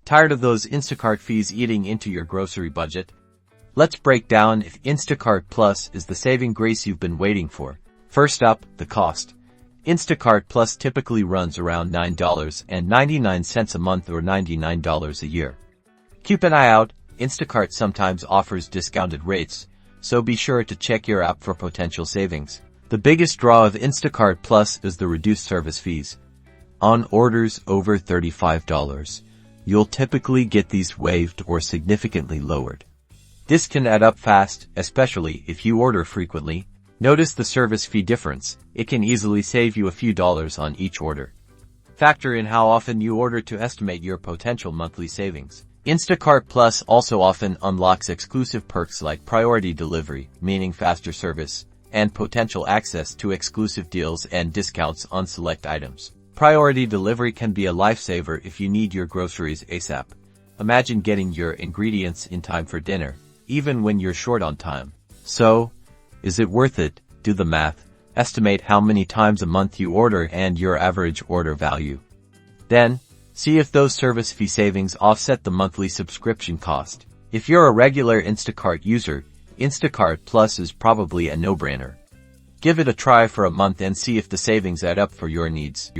Tired of those Instacart fees eating into your grocery budget? Let's break down if Instacart Plus is the saving grace you've been waiting for. First up, the cost. Instacart Plus typically runs around $9.99 a month or $99 a year. Keep an eye out, Instacart sometimes offers discounted rates, so be sure to check your app for potential savings. The biggest draw of Instacart Plus is the reduced service fees. On orders over $35, you'll typically get these waived or significantly lowered. This can add up fast, especially if you order frequently. Notice the service fee difference. It can easily save you a few dollars on each order. Factor in how often you order to estimate your potential monthly savings. Instacart Plus also often unlocks exclusive perks like priority delivery, meaning faster service, and potential access to exclusive deals and discounts on select items. Priority delivery can be a lifesaver if you need your groceries ASAP. Imagine getting your ingredients in time for dinner, even when you're short on time. So, is it worth it? Do the math. Estimate how many times a month you order and your average order value. Then, see if those service fee savings offset the monthly subscription cost. If you're a regular Instacart user, Instacart Plus is probably a no-brainer. Give it a try for a month and see if the savings add up for your needs.